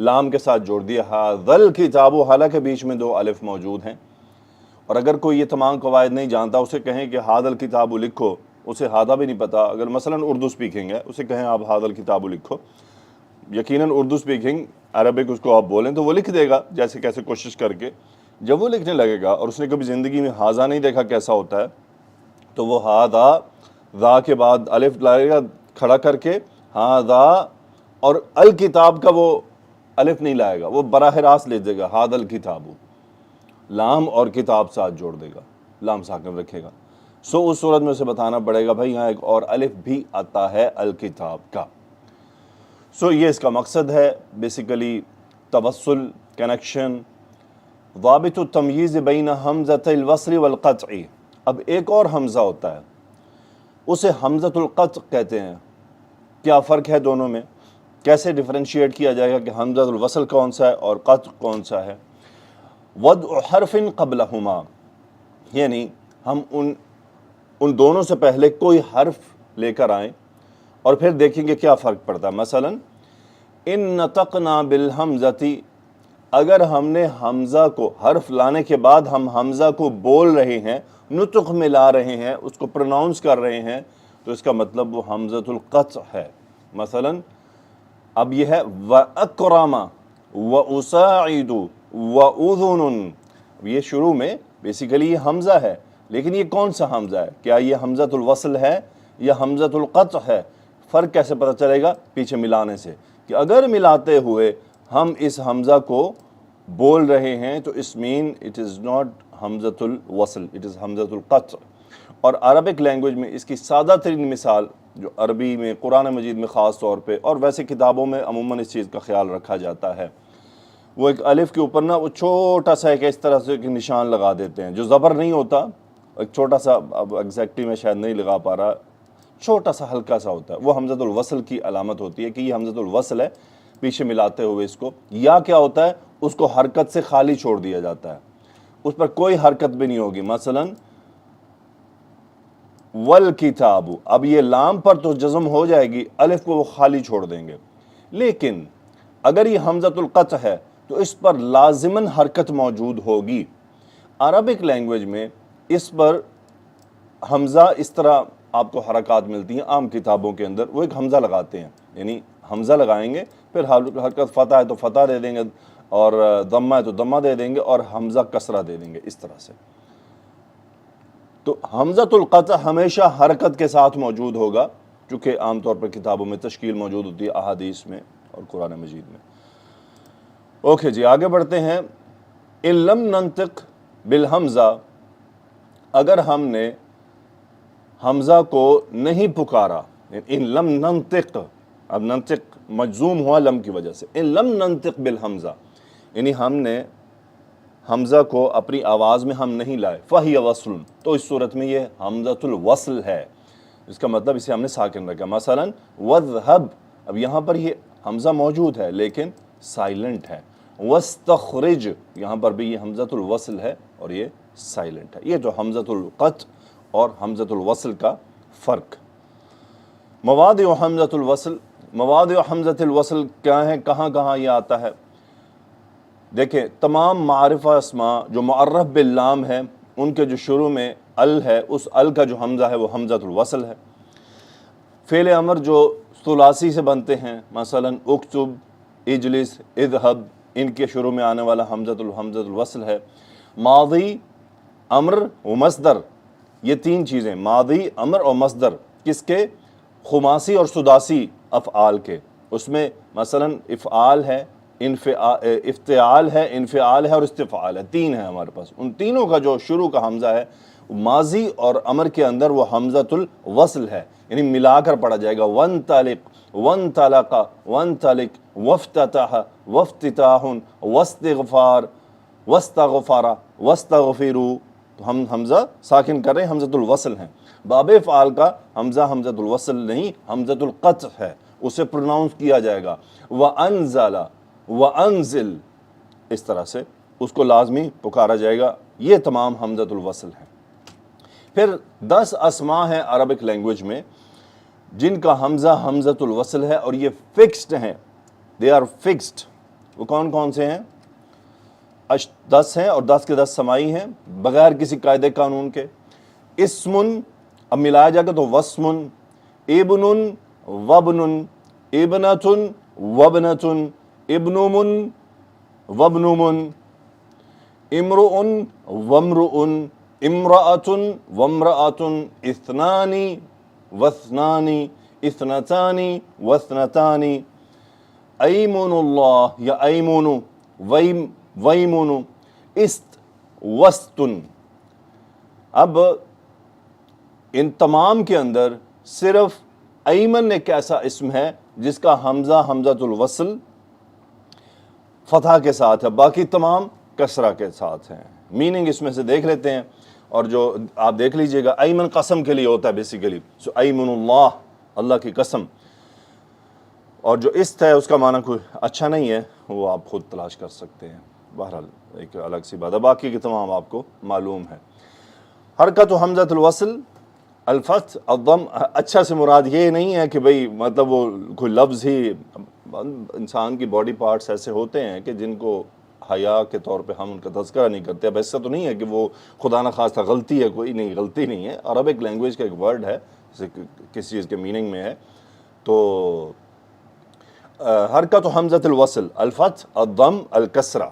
لام کے ساتھ جوڑ دیا ہاذل کتاب، حالانکہ بیچ میں 2 الف موجود ہیں. اور اگر کوئی یہ تمام قواعد نہیں جانتا، اسے کہیں کہ ہاذل کتاب لکھو، اسے ہادہ بھی نہیں پتا. اگر مثلا اردو سپیکنگ ہے، اسے کہیں آپ ہاذل کتاب لکھو، یقیناً اردو سپیکنگ عربک اس کو آپ بولیں تو وہ لکھ دے گا جیسے کیسے کوشش کر کے. جب وہ لکھنے لگے گا اور اس نے کبھی زندگی میں ہاذا نہیں دیکھا کیسا ہوتا ہے، تو وہ ہاذا ذا کے بعد الف لائے گا کھڑا کر کے، ہاذا، اور الکتاب کا وہ الف نہیں لائے گا، وہ براہ راست لے دے گا ہاذل کتاب، لام اور کتاب ساتھ جوڑ دے گا، لام ساکن رکھے گا. اس صورت میں اسے بتانا پڑے گا بھائی یہاں ایک اور الف بھی آتا ہے الکتاب کا. یہ اس کا مقصد ہے بیسیکلی توسل، کنیکشن. ضابط التمییز بین حمزۃ الوصل والقطع. اب ایک اور حمزہ ہوتا ہے، اسے حمزۃ القطع کہتے ہیں. کیا فرق ہے دونوں میں؟ کیسے ڈیفرینشیٹ کیا جائے گا کہ حمزۃ الوصل کون سا ہے اور قطع کون سا ہے؟ وضع حرف قبلہما، یعنی ہم ان دونوں سے پہلے کوئی حرف لے کر آئیں اور پھر دیکھیں گے کیا فرق پڑتا ہے. مثلا ان نطقنا بالحمزۃ، اگر ہم نے حمزہ کو حرف لانے کے بعد ہم حمزہ کو بول رہے ہیں، نطق میں لا رہے ہیں، اس کو پروناؤنس کر رہے ہیں، تو اس کا مطلب وہ حمزۃ القطع ہے. مثلا اب یہ ہے وَأَكْرَمَ وَأُسَاعِدُ وَأُذُنٌ. یہ شروع میں بیسیکلی یہ حمزہ ہے، لیکن یہ کون سا حمزہ ہے؟ کیا یہ حمزۃ الوصل ہے یا حمزۃ القطع ہے؟ فرق کیسے پتہ چلے گا؟ پیچھے ملانے سے، کہ اگر ملاتے ہوئے ہم اس حمزہ کو بول رہے ہیں تو اس مین اٹ از ناٹ حمزۃ الوصل، اٹ از حمزۃ القطع. اور عربک لینگویج میں اس کی سادہ ترین مثال جو عربی میں قرآن مجید میں خاص طور پہ اور ویسے کتابوں میں عموماً اس چیز کا خیال رکھا جاتا ہے، وہ ایک الف کے اوپر نا وہ چھوٹا سا ایک اس طرح سے ایک نشان لگا دیتے ہیں جو زبر نہیں ہوتا، ایک چھوٹا سا، اب ایگزیکٹلی میں شاید نہیں لگا پا رہا، چھوٹا سا ہلکا سا ہوتا ہے، وہ حمزۃ الوصل کی علامت ہوتی ہے کہ یہ حمزۃ الوصل ہے. پیچھے ملاتے ہوئے اس کو، یا کیا ہوتا ہے اس کو حرکت سے خالی چھوڑ دیا جاتا ہے، اس پر کوئی حرکت بھی نہیں ہوگی. مثلا والکتاب، اب یہ لام پر تو جزم ہو جائے گی، الف کو وہ خالی چھوڑ دیں گے. لیکن اگر یہ حمزۃ القطع ہے تو اس پر لازماً حرکت موجود ہوگی. عربک لینگویج میں اس پر حمزہ اس طرح آپ کو حرکات ملتی ہیں عام کتابوں کے اندر، وہ ایک حمزہ لگاتے ہیں، یعنی حمزہ لگائیں گے، پھر حرکت فتح ہے تو فتح دے دیں گے، اور ضمہ ہے تو ضمہ دے دیں گے، اور حمزہ کسرہ دے دیں گے، اس طرح سے. تو حمزۃ القطع ہمیشہ حرکت کے ساتھ موجود ہوگا، چونکہ عام طور پر کتابوں میں تشکیل موجود ہوتی ہے، احادیث میں اور قرآن مجید میں. اوکے جی، آگے بڑھتے ہیں. ان لم ننطق بالحمزہ، اگر ہم نے حمزہ کو نہیں پکارا، ان لم ننطق، اب ننطق مجزوم ہوا لم کی وجہ سے، ان لم ننطق بالحمزہ، یعنی ہم نے حمزہ کو اپنی آواز میں ہم نہیں لائے، فہی وصل، تو اس صورت میں یہ حمزۃ الوصل ہے. اس کا مطلب اسے ہم نے ساکن رکھا. مثلا وذهب، اب یہاں پر یہ حمزہ موجود ہے لیکن سائلنٹ ہے. واستخرج، یہاں پر بھی یہ حمزۃ الوصل ہے اور یہ سائلنٹ ہے. یہ تو حمزۃ القطع اور حمزۃ الوصل کا فرق. مواضع حمزۃ الوصل، مواضع حمزۃ الوصل کیا ہیں، کہاں کہاں یہ آتا ہے؟ دیکھیں، تمام معرفہ اسماء جو معرف باللام ہے ان کے جو شروع میں ال ہے، اس ال کا جو حمزہ ہے وہ حمزۃ الوصل ہے. فعل امر جو ثلاثی سے بنتے ہیں، مثلا اکتب، اجلس، اذهب، ان کے شروع میں آنے والا حمزۃ الوصل ہے. ماضی، امر و مصدر، یہ تین چیزیں، ماضی، امر اور مصدر، کس کے؟ خماسی اور سداسی افعال کے. اس میں مثلا افعال ہے، افتعال ہے، انفعال ہے اور استفعال ہے، تین ہے ہمارے پاس. ان تینوں کا جو شروع کا حمزہ ہے ماضی اور امر کے اندر وہ حمزۃ الوصل ہے، یعنی ملا کر پڑھا جائے گا. وانطلق، وانطلق، وانطلق، وافتتح، وافتتاح، واستغفار، واستغفر، واستغفروا. تو ہم حمزہ ساکن کر رہے ہیں، حمزۃ الوصل ہیں. باب افعال کا حمزہ حمزۃ الوصل نہیں، حمزۃ القطع ہے، اسے پروناؤنس کیا جائے گا. وانزل، وانزل، اس طرح سے اس کو لازمی پکارا جائے گا. یہ تمام حمزۃ الوصل ہیں. پھر 10 اسماء ہیں عربک لینگویج میں جن کا حمزہ حمزۃ الوصل ہے اور یہ فکسڈ ہیں، دے آر فکسڈ. وہ کون کون سے ہیں؟ 10 ہیں اور 10 کے 10 سمائی ہیں بغیر کسی قاعدے قانون کے. اسمن اب ملایا جائے گا تو وسمن، ابن وابن، ابنتن وابنتن، ابنمن وابنمن، امرؤن وامرؤن، امرأتن وامرأتن، اثنان واثنان، اثنتان واثنتان، ایمن اللہ یا ایمن، ویمن، است وستن. اب ان تمام کے اندر صرف ایمن ایک ایسا اسم ہے جس کا حمزہ حمزۃ الوصل فتح کے ساتھ ہے، باقی تمام کسرہ کے ساتھ ہیں. میننگ اس میں سے دیکھ لیتے ہیں، اور جو آپ دیکھ لیجئے گا ایمن قسم کے لیے ہوتا ہے بیسیکلی، سو ایمن اللہ، اللہ کی قسم. اور جو است ہے اس کا معنی کوئی اچھا نہیں ہے، وہ آپ خود تلاش کر سکتے ہیں، بہرحال ایک الگ سی بات ہے، باقی کے تمام آپ کو معلوم ہے. حرکت و حمزۃ الوصل، الفتح الضم، اچھا سے مراد یہ نہیں ہے کہ بھئی مطلب وہ کوئی لفظ ہی، انسان کی باڈی پارٹس ایسے ہوتے ہیں کہ جن کو حیا کے طور پہ ہم ان کا تذکرہ نہیں کرتے. اب ایسا تو نہیں ہے کہ وہ خدا نخواستہ غلطی ہے، کوئی نہیں، غلطی نہیں ہے. عربک لینگویج کا ایک ورڈ ہے، جیسے کسی چیز کے میننگ میں ہے. تو حرکت و حمزۃ الوصل، الفتح الضم الکسرہ.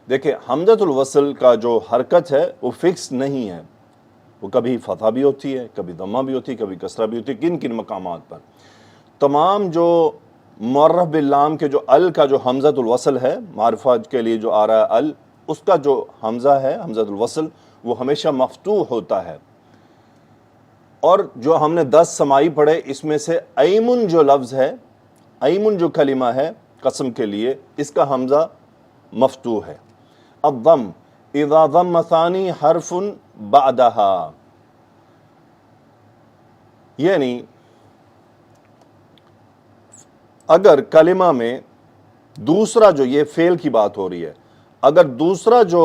دیکھیں حمزۃ الوصل کا جو حرکت ہے وہ فکس نہیں ہے، وہ کبھی فتح بھی ہوتی ہے، کبھی ضمہ بھی ہوتی ہے، کبھی کسرہ بھی ہوتی ہے. کن کن مقامات پر؟ تمام جو معرف باللام کے جو ال کا جو حمزۃ الوصل ہے، معرفہ کے لیے جو آ رہا ہے ال، اس کا جو حمزہ ہے حمزۃ الوصل وہ ہمیشہ مفتوح ہوتا ہے. اور جو ہم نے 10 سمائی پڑھے اس میں سے ایمن جو لفظ ہے، ایمن جو کلمہ ہے قسم کے لیے، اس کا حمزہ مفتوح ہے. الضم اذا ضم ثانی حرف بعدها، یعنی اگر کلمہ میں دوسرا جو، یہ فعل کی بات ہو رہی ہے، اگر دوسرا جو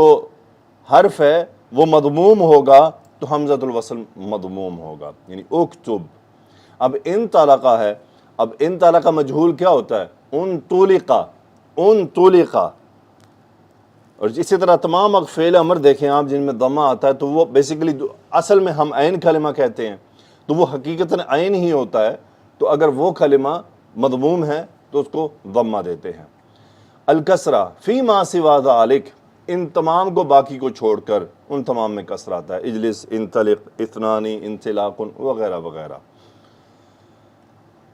حرف ہے وہ مضموم ہوگا تو حمزۃ الوصل مضموم ہوگا، یعنی اکتب. اب ان طلقہ ہے، اب ان طلقہ مجہول کیا ہوتا ہے؟ ان طلقہ، ان طلقہ. اور اسی طرح تمام فعل امر دیکھیں آپ جن میں ضمہ آتا ہے تو وہ بیسیکلی اصل میں ہم عین کلمہ کہتے ہیں، تو وہ حقیقتاً عین ہی ہوتا ہے. تو اگر وہ کلمہ مضموم ہے تو اس کو ضمہ دیتے ہیں. الکسرہ فی ما سوا ذالک، ان تمام کو باقی کو چھوڑ کر ان تمام میں کسرہ آتا ہے. اجلس، انطلق، اثنانی، انطلاق وغیرہ وغیرہ.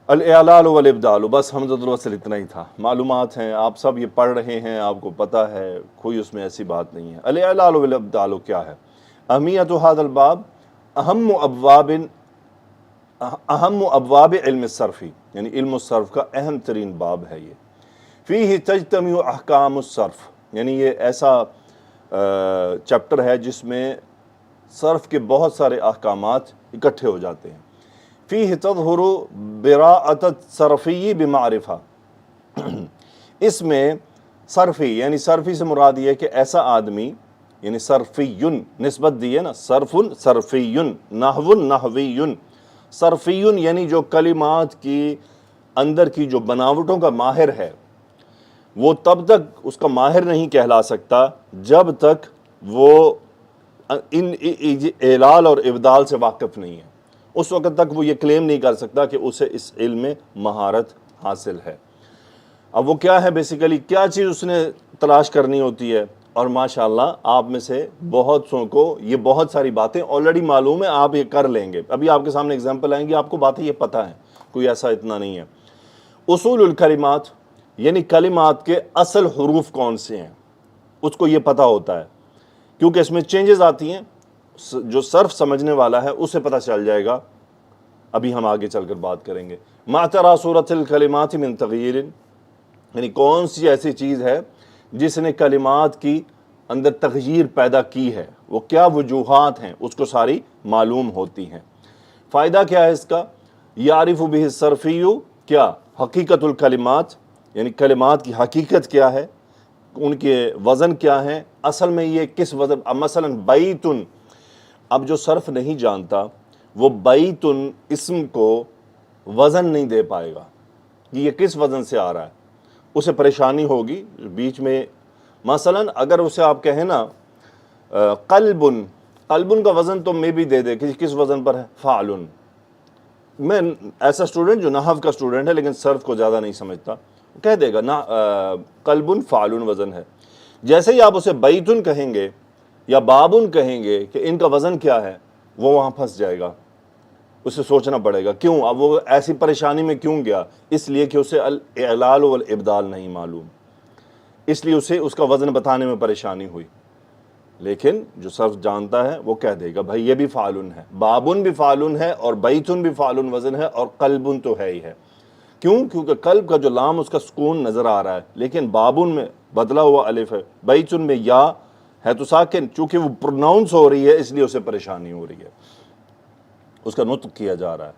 الاعلال والابدال، بس حمزۃ الوصل اتنا ہی تھا. معلومات ہیں، آپ سب یہ پڑھ رہے ہیں، آپ کو پتہ ہے، کوئی اس میں ایسی بات نہیں ہے. الاعلال والابدال کیا ہے؟ اہمیت هذا الباب اہم ابواب علم الصرف، یعنی علم الصرف کا اہم ترین باب ہے یہ. فیہ تجتمع احکام الصرف، یعنی یہ ایسا چیپٹر ہے جس میں صرف کے بہت سارے احکامات اکٹھے ہو جاتے ہیں. فیہ تظہر براءۃ الصرفی بمعرفہ، اس میں صرفی، یعنی صرفی سے مراد یہ ہے کہ ایسا آدمی، یعنی صرفیٌ نسبت دی ہے نا، صرفٌ صرفیٌ، نحوٌ نحویٌ. صرفیٌ یعنی جو کلمات کی اندر کی جو بناوٹوں کا ماہر ہے، وہ تب تک اس کا ماہر نہیں کہلا سکتا جب تک وہ ان اعلال اور ابدال سے واقف نہیں ہے. اس وقت تک وہ یہ کلیم نہیں کر سکتا کہ اسے اس علم میں مہارت حاصل ہے. اب وہ کیا ہے بیسیکلی، کیا چیز اس نے تلاش کرنی ہوتی ہے؟ اور ماشاءاللہ آپ میں سے بہت سو کو یہ بہت ساری باتیں آلریڈی معلوم ہے، آپ یہ کر لیں گے. ابھی آپ کے سامنے اگزامپل آئیں گی، آپ کو باتیں یہ پتہ ہیں، کوئی ایسا اتنا نہیں ہے. اصول الکلمات، یعنی کلمات کے اصل حروف کون سے ہیں اس کو یہ پتہ ہوتا ہے، کیونکہ اس میں چینجز آتی ہیں. جو صرف سمجھنے والا ہے اسے پتہ چل جائے گا، ابھی ہم آگے چل کر بات کریں گے. ما تری صورت الکلمات من تغییر، یعنی کون سی ایسی چیز ہے جس نے کلمات کی اندر تغییر پیدا کی ہے، وہ کیا وجوہات ہیں، اس کو ساری معلوم ہوتی ہیں. فائدہ کیا ہے اس کا؟ یعرف بہ الصرفی، کیا حقیقت الکلمات، یعنی کلمات کی حقیقت کیا ہے، ان کے وزن کیا ہیں، اصل میں یہ کس وزن. اب مثلا بیتن، اب جو صرف نہیں جانتا وہ بیتن اسم کو وزن نہیں دے پائے گا کہ یہ کس وزن سے آ رہا ہے. اسے پریشانی ہوگی بیچ میں. مثلا اگر اسے آپ کہیں نا قلبن، قلبن کا وزن تو میں بھی دے دے کہ کس وزن پر ہے؟ فعلن. میں ایسا اسٹوڈنٹ جو نحو کا اسٹوڈنٹ ہے لیکن صرف کو زیادہ نہیں سمجھتا، کہہ دے گا نا قلبن فعلن وزن ہے. جیسے ہی آپ اسے بیتن کہیں گے یا بابن کہیں گے کہ ان کا وزن کیا ہے، وہ وہاں پھنس جائے گا، اسے سوچنا پڑے گا کیوں، اب وہ ایسی پریشانی میں کیوں گیا؟ اس لیے کہ اسے الاعلال والابدال نہیں معلوم، اس لیے اسے اس کا وزن بتانے میں پریشانی ہوئی. لیکن جو صرف جانتا ہے وہ کہہ دے گا بھائی یہ بھی فعلن ہے، بابن بھی فعلن ہے اور بیتن بھی فعلن وزن ہے اور قلبن تو ہے ہی ہے. کیوں؟ کیونکہ قلب کا جو لام اس کا سکون نظر آ رہا ہے، لیکن بابن میں بدلا ہوا الف ہے، بیتن میں یا ہے تو ساکن، چونکہ وہ پروناؤنس ہو رہی ہے اس لیے اسے پریشانی ہو رہی ہے، اس کا نطق کیا جا رہا ہے.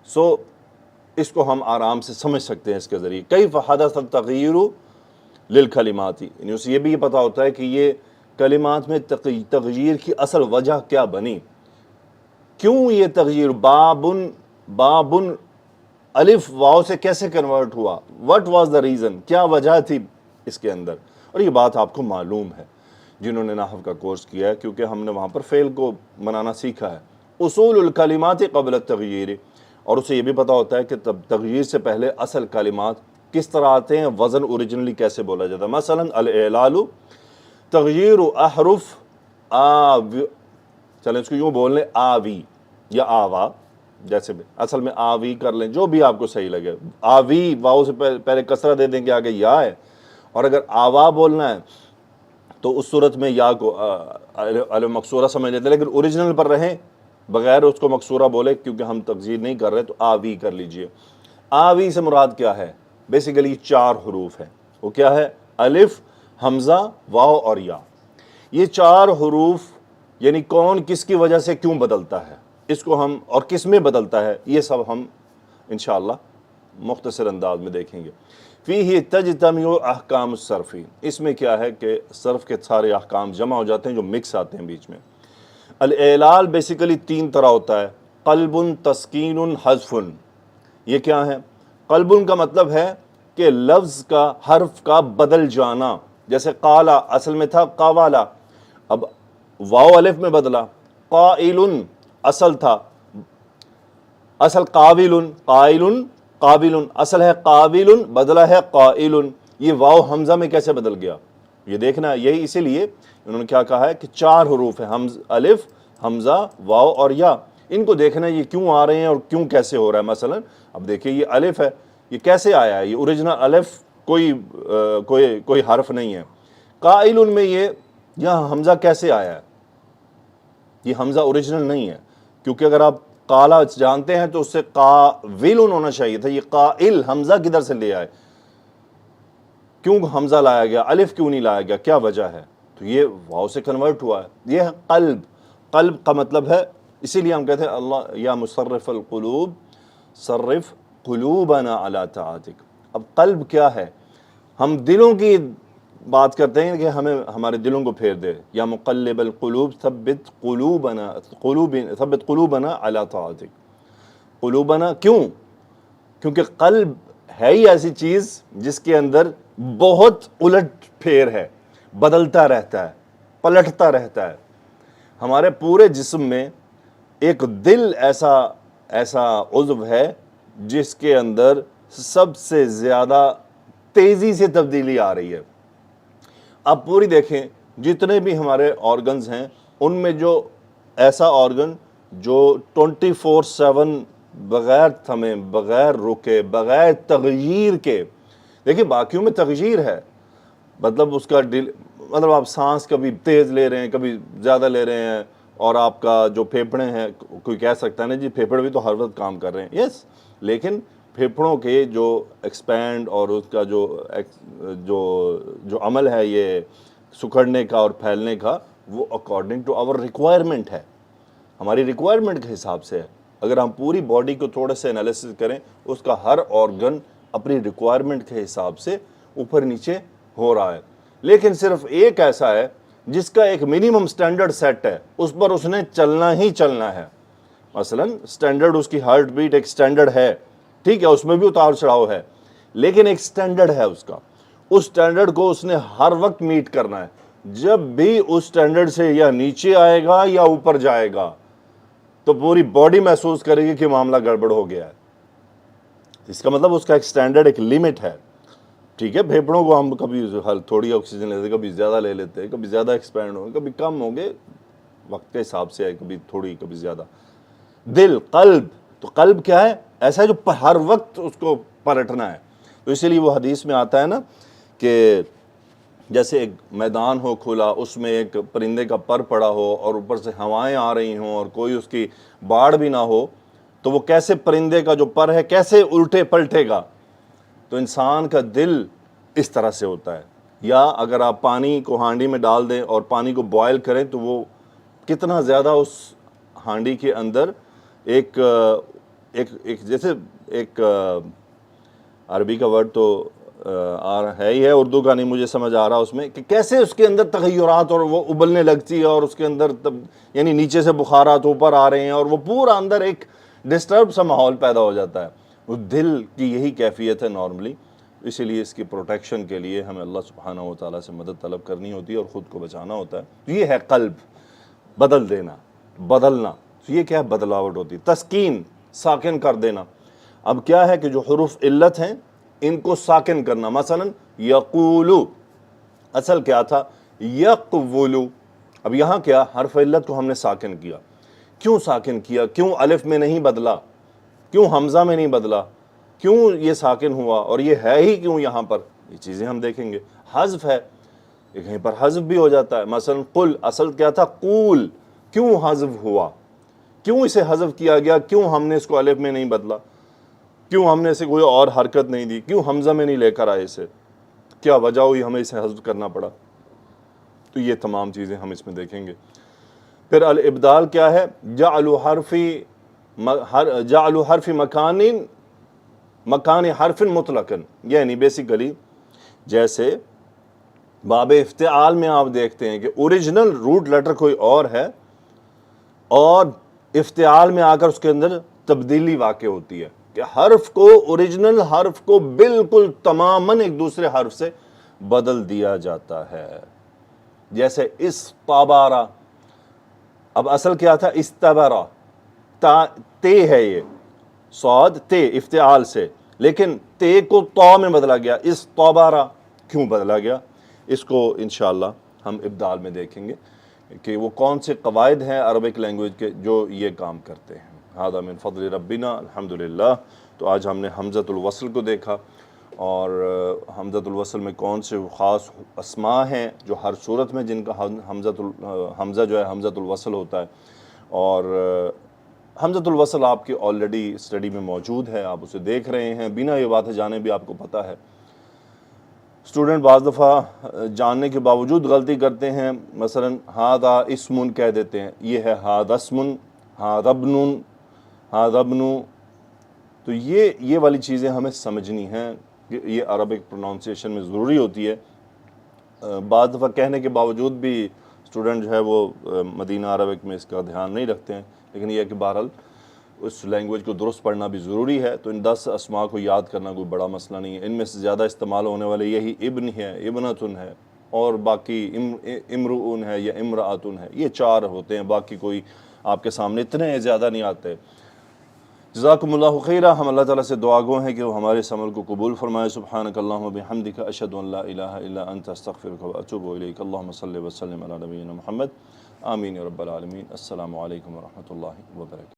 سو اس کو ہم آرام سے سمجھ سکتے ہیں اس کے ذریعے. کیف حدث التغیر للکلمات، یعنی اسے یہ بھی پتہ ہوتا ہے کہ یہ کلمات میں تغییر کی اصل وجہ کیا بنی، کیوں یہ تغییر بابن الف واو سے کیسے کنورٹ ہوا، what was the reason، کیا وجہ تھی اس کے اندر. اور یہ بات آپ کو معلوم ہے جنہوں نے نحو کا کورس کیا ہے، کیونکہ ہم نے وہاں پر فعل کو بنانا سیکھا ہے. اصول الکلمات قبل التغییر، اور اسے یہ بھی پتہ ہوتا ہے کہ تغییر سے پہلے اصل کلمات کس طرح آتے ہیں، وزن اوریجنلی کیسے بولا جاتا ہے. مثلا الاعلال تغییر احرف چلیں اس کو یوں بول لیں آوی یا آوا، جیسے بھی اصل میں آوی کر لیں، جو بھی آپ کو صحیح لگے. آوی واؤ سے پہلے کسرہ دے دیں کہ آگے یا ہے، اور اگر آوا بولنا ہے تو اس صورت میں یا کو الف مکسورہ سمجھ لیتے ہیں، لیکن اوریجنل پر رہیں بغیر اس کو مکسورہ بولے کیونکہ ہم تغییر نہیں کر رہے، تو آوی کر لیجئے. آوی سے مراد کیا ہے؟ بیسیکلی 4 حروف ہیں. وہ کیا ہے؟ الف، حمزہ، واو اور یا. یہ 4 حروف یعنی کون کس کی وجہ سے کیوں بدلتا ہے، اس کو ہم، اور کس میں بدلتا ہے، یہ سب ہم انشاءاللہ مختصر انداز میں دیکھیں گے. فیہ تجتمع احکام الصرف، اس میں کیا ہے کہ صرف کے سارے احکام جمع ہو جاتے ہیں جو مکس آتے ہیں بیچ میں. الاعلال بیسیکلی 3 طرح ہوتا ہے، قلب، تسکین، حذف. یہ کیا ہے؟ قلب کا مطلب ہے کہ لفظ کا، حرف کا بدل جانا. جیسے قالا اصل میں تھا قوالا، اب واو الف میں بدلا. قائل اصل تھا، اصل قابل، قائل قابل، اصل ہے قابل، بدلا ہے قائل. یہ واو حمزہ میں کیسے بدل گیا یہ دیکھنا. یہی اسی لیے انہوں نے کیا کہا ہے کہ 4 حروف ہیں، الف، حمزہ، واو اور یا. ان کو دیکھنا یہ کیوں آ رہے ہیں اور کیوں کیسے ہو رہا ہے. مثلا اب دیکھیں یہ الف ہے، یہ کیسے آیا ہے؟ یہ اوریجنل الف کوئی حرف نہیں ہے. قائل میں یہ یہاں حمزہ کیسے آیا ہے؟ یہ حمزہ اوریجنل نہیں ہے، کیونکہ اگر آپ قالا جانتے ہیں تو اس سے قاول ہونا چاہیے تھا. یہ قائل حمزہ کدھر سے لے آئے؟ کیوں حمزہ لایا گیا، الف کیوں نہیں لایا گیا، کیا وجہ ہے؟ تو یہ واو سے کنورٹ ہوا ہے. یہ ہے قلب. قلب کا مطلب ہے، اسی لیے ہم کہتے ہیں اللہ یا مصرف القلوب صرف قلوبنا علی طاعتک. اب قلب کیا ہے؟ ہم دلوں کی بات کرتے ہیں کہ ہمیں ہمارے دلوں کو پھیر دے. یا مقلب القلوب ثبت قلوبنا علی طاعتک. قلوبنا کیوں؟ کیونکہ قلب ہے ہی ایسی چیز جس کے اندر بہت الٹ پھیر ہے، بدلتا رہتا ہے، پلٹتا رہتا ہے. ہمارے پورے جسم میں ایک دل ایسا عضو ہے جس کے اندر سب سے زیادہ تیزی سے تبدیلی آ رہی ہے. آپ پوری دیکھیں جتنے بھی ہمارے آرگنز ہیں ان میں جو ایسا آرگن جو 24/7 بغیر تھمے، بغیر رکے، بغیر تغییر کے، دیکھیں باقیوں میں تغییر ہے، مطلب اس کا مطلب آپ سانس کبھی تیز لے رہے ہیں، کبھی زیادہ لے رہے ہیں، اور آپ کا جو پھیپھڑے ہیں، کوئی کہہ سکتا ہے نا جی پھیپھڑے بھی تو ہر وقت کام کر رہے ہیں، یس، لیکن پھیپھڑوں کے جو ایکسپینڈ اور اس کا جو عمل ہے یہ سکڑنے کا اور پھیلنے کا، وہ اکارڈنگ ٹو آور ریکوائرمنٹ ہے، ہماری ریکوائرمنٹ کے حساب سے ہے. اگر ہم پوری باڈی کو تھوڑا سا انالیسس کریں، اس کا ہر آرگن اپنی ریکوائرمنٹ کے حساب سے اوپر نیچے ہو رہا ہے. لیکن صرف ایک ایسا ہے جس کا ایک منیمم سٹینڈرڈ سیٹ ہے، اس پر اس نے چلنا ہی چلنا ہے. مثلا سٹینڈرڈ اس کی ہارٹ بیٹ ایک سٹینڈرڈ ہے، ٹھیک ہے، اس میں بھی اتار چڑھاؤ ہے، لیکن ایک سٹینڈرڈ ہے اس کا. اس سٹینڈرڈ کو اس نے ہر وقت میٹ کرنا ہے. جب بھی اس سٹینڈرڈ سے یا نیچے آئے گا یا اوپر جائے گا تو پوری باڈی محسوس کرے گی کہ معاملہ گڑبڑ ہو گیا ہے. اس کا مطلب اس کا ایک سٹینڈرڈ، ایک لیمٹ ہے. ٹھیک ہے، پھیپھڑوں کو ہم کبھی تھوڑی آکسیجن لیتے ہیں، کبھی زیادہ لے لیتے ہیں، کبھی زیادہ ایکسپینڈ ہوں گے، کبھی کم ہوں گے، وقت کے حساب سے ہے، کبھی تھوڑی کبھی زیادہ. دل، قلب، تو قلب کیا ہے؟ ایسا ہے جو ہر وقت اس کو پلٹنا ہے. تو اسی لیے وہ حدیث میں آتا ہے نا کہ جیسے ایک میدان ہو کھلا، اس میں ایک پرندے کا پر پڑا ہو اور اوپر سے ہوائیں آ رہی ہوں اور کوئی اس کی باڑ بھی نہ ہو، تو وہ کیسے پرندے کا جو پر ہے کیسے الٹے پلٹے گا. تو انسان کا دل اس طرح سے ہوتا ہے. یا اگر آپ پانی کو ہانڈی میں ڈال دیں اور پانی کو بوائل کریں تو وہ کتنا زیادہ اس ہانڈی کے اندر ایک جیسے ایک عربی کا ورڈ تو ہے ہی ہے، اردو کا نہیں مجھے سمجھ آ رہا اس میں، کہ کیسے اس کے اندر تغیرات اور وہ ابلنے لگتی ہے اور اس کے اندر یعنی نیچے سے بخارات اوپر آ رہے ہیں اور وہ پورا اندر ایک ڈسٹرب سا ماحول پیدا ہو جاتا ہے. وہ دل کی یہی کیفیت ہے نارملی. اسی لیے اس کی پروٹیکشن کے لیے ہمیں اللہ سبحانہ و تعالیٰ سے مدد طلب کرنی ہوتی ہے اور خود کو بچانا ہوتا ہے. یہ ہے قلب، بدل دینا، بدلنا. یہ کیا ہے؟ بدلاوٹ ہوتی ہے. تسکین، ساکن کر دینا. اب کیا ہے کہ جو حروف علت ہیں ان کو ساکن کرنا. مثلا یقولو، اصل کیا تھا؟ یقولو. اب یہاں کیا؟ حرف علت کو ہم نے ساکن کیا. کیوں ساکن کیا؟ کیوں الف میں نہیں بدلا؟ کیوں حمزہ میں نہیں بدلا؟ کیوں یہ ساکن ہوا؟ اور یہ ہے ہی کیوں یہاں پر؟ یہ چیزیں ہم دیکھیں گے. حذف ہے، کہیں پر حذف بھی ہو جاتا ہے. مثلا قل، اصل کیا تھا؟ قول. کیوں حذف ہوا؟ کیوں اسے حذف کیا گیا؟ کیوں ہم نے اس کو الف میں نہیں بدلا؟ کیوں ہم نے اسے کوئی اور حرکت نہیں دی؟ کیوں حمزہ میں نہیں لے کر آئے اسے؟ کیا وجہ ہوئی ہمیں اسے حذف کرنا پڑا؟ تو یہ تمام چیزیں ہم اس میں دیکھیں گے. پھر الابدال کیا ہے؟ جعل حرف مکان حرف مطلقاً. یعنی بیسیکلی جیسے باب افتعال میں آپ دیکھتے ہیں کہ اوریجنل روٹ لیٹر کوئی اور ہے اور افتعال میں آ کر اس کے اندر تبدیلی واقع ہوتی ہے کہ حرف کو، اوریجنل حرف کو بالکل تماماً ایک دوسرے حرف سے بدل دیا جاتا ہے. جیسے استبارہ، اب اصل کیا تھا؟ استبارہ، تے ہے، یہ صاد تے افتعال سے، لیکن تے کو طا میں بدلا گیا. استبارہ کیوں بدلا گیا؟ اس کو انشاءاللہ ہم ابدال میں دیکھیں گے کہ وہ کون سے قواعد ہیں عربک لینگویج کے جو یہ کام کرتے ہیں. ھذا من فضل ربنا الحمدللہ. تو آج ہم نے حمزۃ الوصل کو دیکھا اور حمزۃ الوصل میں کون سے خاص اسماء ہیں جو ہر صورت میں جن کا حمزہ جو ہے حمزۃ الوصل ہوتا ہے. اور حمزۃ الوصل آپ کی آلریڈی اسٹڈی میں موجود ہے، آپ اسے دیکھ رہے ہیں، بنا یہ باتیں جانے بھی آپ کو پتہ ہے. اسٹوڈنٹ بعض دفعہ جاننے کے باوجود غلطی کرتے ہیں. مثلا ھذا اسم کہہ دیتے ہیں، یہ ہے ھذا اسم، ھذا ابن، ھذا ابن. تو یہ والی چیزیں ہمیں سمجھنی ہیں کہ یہ عربک پروننسیشن میں ضروری ہوتی ہے. بعض دفعہ کہنے کے باوجود بھی اسٹوڈنٹ جو ہے وہ مدینہ عربک میں اس کا دھیان نہیں رکھتے ہیں، لیکن یہ ہے کہ بہرحال اس لینگویج کو درست پڑھنا بھی ضروری ہے. تو ان 10 اسماء کو یاد کرنا کوئی بڑا مسئلہ نہیں ہے. ان میں سے زیادہ استعمال ہونے والے یہی ابن ہے، ابنتن ہے، اور باقی امرؤن ہے یا امرأتن ہے. یہ 4 ہوتے ہیں، باقی کوئی آپ کے سامنے اتنے زیادہ نہیں آتے. جزاکم اللہ خیرہ. ہم اللہ تعالیٰ سے دعا گو ہیں کہ وہ ہمارے اس عمل کو قبول فرمائے. سبحانک اللہم و بحمدک، اشہد ان لا الہ الا انت، استغفرک و اتوب الیک. اللہم صلی وسلم علی نبینا محمد. آمین یا رب العالمین. السلام علیکم ورحمۃ اللہ وبرکاتہ.